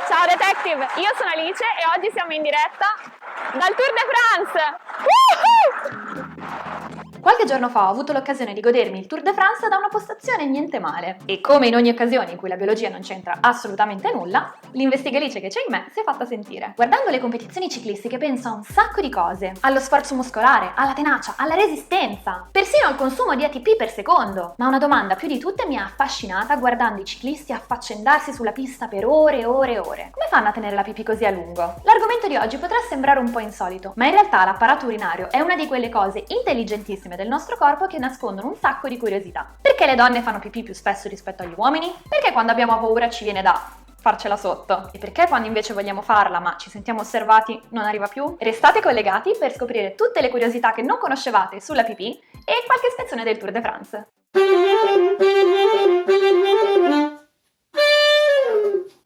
Ciao Detective, io sono Alice e oggi siamo in diretta dal Tour de France! Qualche giorno fa ho avuto l'occasione di godermi il Tour de France da una postazione niente male. E come in ogni occasione in cui la biologia non c'entra assolutamente nulla, l'investigalice che c'è in me si è fatta sentire. Guardando le competizioni ciclistiche penso a un sacco di cose. Allo sforzo muscolare, alla tenacia, alla resistenza, persino al consumo di ATP per secondo. Ma una domanda più di tutte mi ha affascinata guardando i ciclisti affaccendarsi sulla pista per ore e ore e ore. Come fanno a tenere la pipì così a lungo? L'argomento di oggi potrà sembrare un po' insolito, ma in realtà l'apparato urinario è una di quelle cose intelligentissime del nostro corpo che nascondono un sacco di curiosità. Perché le donne fanno pipì più spesso rispetto agli uomini? Perché quando abbiamo paura ci viene da farcela sotto? E perché quando invece vogliamo farla ma ci sentiamo osservati non arriva più? Restate collegati per scoprire tutte le curiosità che non conoscevate sulla pipì e qualche spezzone del Tour de France.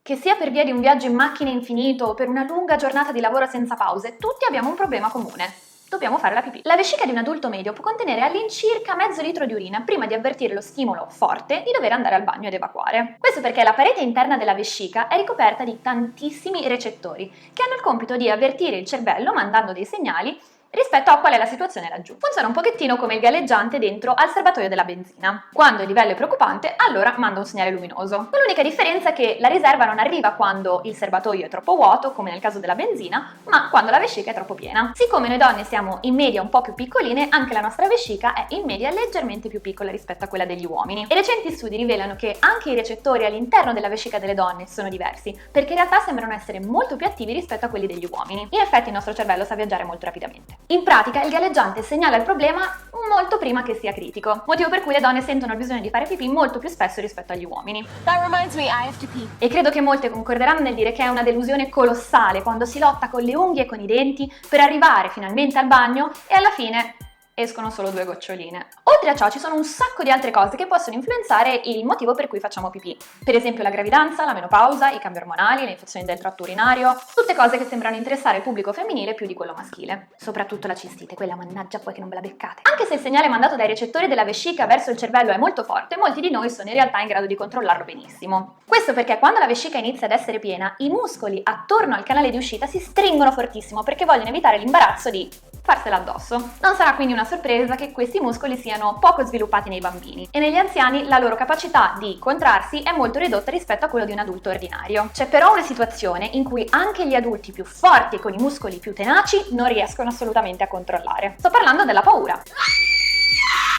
Che sia per via di un viaggio in macchina infinito o per una lunga giornata di lavoro senza pause, tutti abbiamo un problema comune. Dobbiamo fare la pipì. La vescica di un adulto medio può contenere all'incirca mezzo litro di urina prima di avvertire lo stimolo forte di dover andare al bagno ed evacuare. Questo perché la parete interna della vescica è ricoperta di tantissimi recettori che hanno il compito di avvertire il cervello mandando dei segnali rispetto a qual è la situazione laggiù. Funziona un pochettino come il galleggiante dentro al serbatoio della benzina. Quando il livello è preoccupante, allora manda un segnale luminoso. Con l'unica differenza che la riserva non arriva quando il serbatoio è troppo vuoto, come nel caso della benzina, ma quando la vescica è troppo piena. Siccome noi donne siamo in media un po' più piccoline, anche la nostra vescica è in media leggermente più piccola rispetto a quella degli uomini. E recenti studi rivelano che anche i recettori all'interno della vescica delle donne sono diversi, perché in realtà sembrano essere molto più attivi rispetto a quelli degli uomini. In effetti il nostro cervello sa viaggiare molto rapidamente. In pratica il galleggiante segnala il problema molto prima che sia critico, motivo per cui le donne sentono il bisogno di fare pipì molto più spesso rispetto agli uomini. That reminds me, I have to pee. E credo che molte concorderanno nel dire che è una delusione colossale quando si lotta con le unghie e con i denti per arrivare finalmente al bagno e alla fine escono solo 2 goccioline. Oltre a ciò ci sono un sacco di altre cose che possono influenzare il motivo per cui facciamo pipì. Per esempio la gravidanza, la menopausa, i cambi ormonali, le infezioni del tratto urinario, tutte cose che sembrano interessare il pubblico femminile più di quello maschile. Soprattutto la cistite, quella mannaggia poi che non ve la beccate. Anche se il segnale mandato dai recettori della vescica verso il cervello è molto forte, molti di noi sono in realtà in grado di controllarlo benissimo. Questo perché quando la vescica inizia ad essere piena, i muscoli attorno al canale di uscita si stringono fortissimo perché vogliono evitare l'imbarazzo di farsela addosso. Non sarà quindi una sorpresa che questi muscoli siano poco sviluppati nei bambini e negli anziani la loro capacità di contrarsi è molto ridotta rispetto a quello di un adulto ordinario. C'è però una situazione in cui anche gli adulti più forti e con i muscoli più tenaci non riescono assolutamente a controllare. Sto parlando della paura.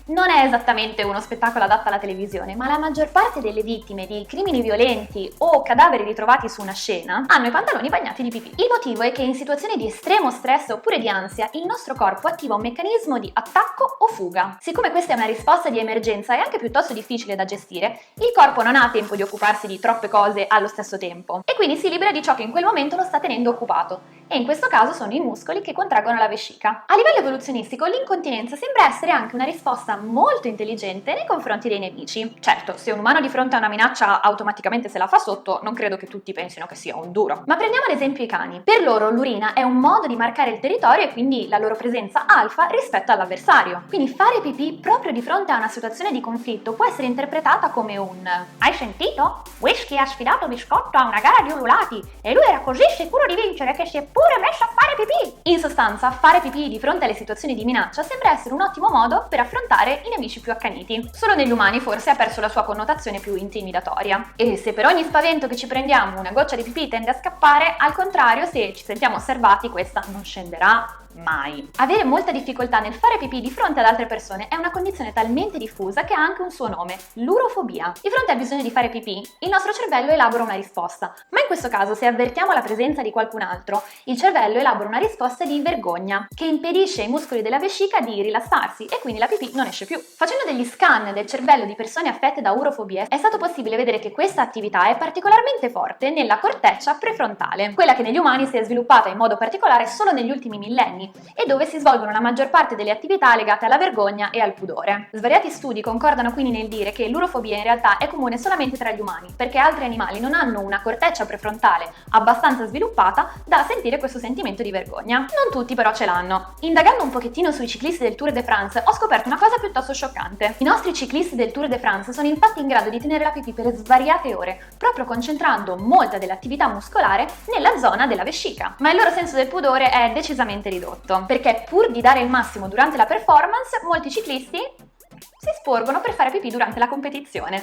Non è esattamente uno spettacolo adatto alla televisione, ma la maggior parte delle vittime di crimini violenti o cadaveri ritrovati su una scena hanno i pantaloni bagnati di pipì. Il motivo è che in situazioni di estremo stress oppure di ansia il nostro corpo attiva un meccanismo di attacco o fuga. Siccome questa è una risposta di emergenza e anche piuttosto difficile da gestire, il corpo non ha tempo di occuparsi di troppe cose allo stesso tempo e quindi si libera di ciò che in quel momento lo sta tenendo occupato. E in questo caso sono i muscoli che contraggono la vescica. A livello evoluzionistico l'incontinenza sembra essere anche una risposta molto intelligente nei confronti dei nemici. Certo, se un umano di fronte a una minaccia automaticamente se la fa sotto, non credo che tutti pensino che sia un duro. Ma prendiamo ad esempio i cani. Per loro l'urina è un modo di marcare il territorio e quindi la loro presenza alfa rispetto all'avversario. Quindi fare pipì proprio di fronte a una situazione di conflitto può essere interpretata come un "hai sentito? Whisky ha sfidato Biscotto a una gara di ululati e lui era così sicuro di vincere che si è pure messo a fare pipì". In sostanza, fare pipì di fronte alle situazioni di minaccia sembra essere un ottimo modo per affrontare i nemici più accaniti. Solo negli umani forse ha perso la sua connotazione più intimidatoria. E se per ogni spavento che ci prendiamo una goccia di pipì tende a scappare, al contrario, se ci sentiamo osservati, questa non scenderà mai. Avere molta difficoltà nel fare pipì di fronte ad altre persone è una condizione talmente diffusa che ha anche un suo nome, l'urofobia. Di fronte al bisogno di fare pipì, il nostro cervello elabora una risposta, ma in questo caso se avvertiamo la presenza di qualcun altro, il cervello elabora una risposta di vergogna, che impedisce ai muscoli della vescica di rilassarsi e quindi la pipì non esce più. Facendo degli scan del cervello di persone affette da urofobie, è stato possibile vedere che questa attività è particolarmente forte nella corteccia prefrontale, quella che negli umani si è sviluppata in modo particolare solo negli ultimi millenni estremi e dove si svolgono la maggior parte delle attività legate alla vergogna e al pudore. Svariati studi concordano quindi nel dire che l'urofobia in realtà è comune solamente tra gli umani, perché altri animali non hanno una corteccia prefrontale abbastanza sviluppata da sentire questo sentimento di vergogna. Non tutti però ce l'hanno. Indagando un pochettino sui ciclisti del Tour de France ho scoperto una cosa piuttosto scioccante. I nostri ciclisti del Tour de France sono infatti in grado di tenere la pipì per svariate ore, proprio concentrando molta dell'attività muscolare nella zona della vescica. Ma il loro senso del pudore è decisamente ridotto, perché pur di dare il massimo durante la performance, molti ciclisti si sporgono per fare pipì durante la competizione.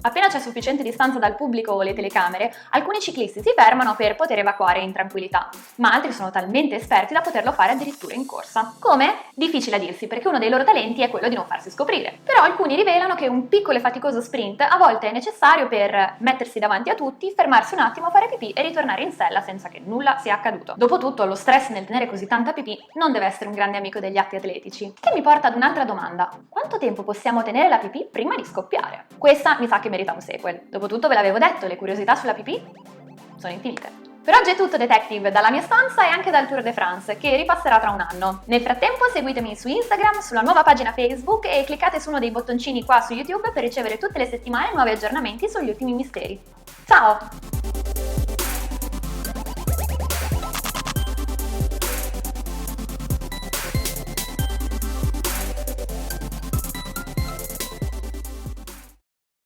Appena c'è sufficiente distanza dal pubblico o le telecamere, alcuni ciclisti si fermano per poter evacuare in tranquillità, ma altri sono talmente esperti da poterlo fare addirittura in corsa. Come? Difficile a dirsi, perché uno dei loro talenti è quello di non farsi scoprire. Però alcuni rivelano che un piccolo e faticoso sprint a volte è necessario per mettersi davanti a tutti, fermarsi un attimo, fare pipì e ritornare in sella senza che nulla sia accaduto. Dopotutto, lo stress nel tenere così tanta pipì non deve essere un grande amico degli atti atletici. Che mi porta ad un'altra domanda. Quanto tempo possiamo tenere la pipì prima di scoppiare? Questa mi sa che merita un sequel. Dopotutto ve l'avevo detto, le curiosità sulla pipì sono infinite. Per oggi è tutto, detective, dalla mia stanza e anche dal Tour de France, che ripasserà tra un anno. Nel frattempo seguitemi su Instagram, sulla nuova pagina Facebook e cliccate su uno dei bottoncini qua su YouTube per ricevere tutte le settimane nuovi aggiornamenti sugli ultimi misteri. Ciao!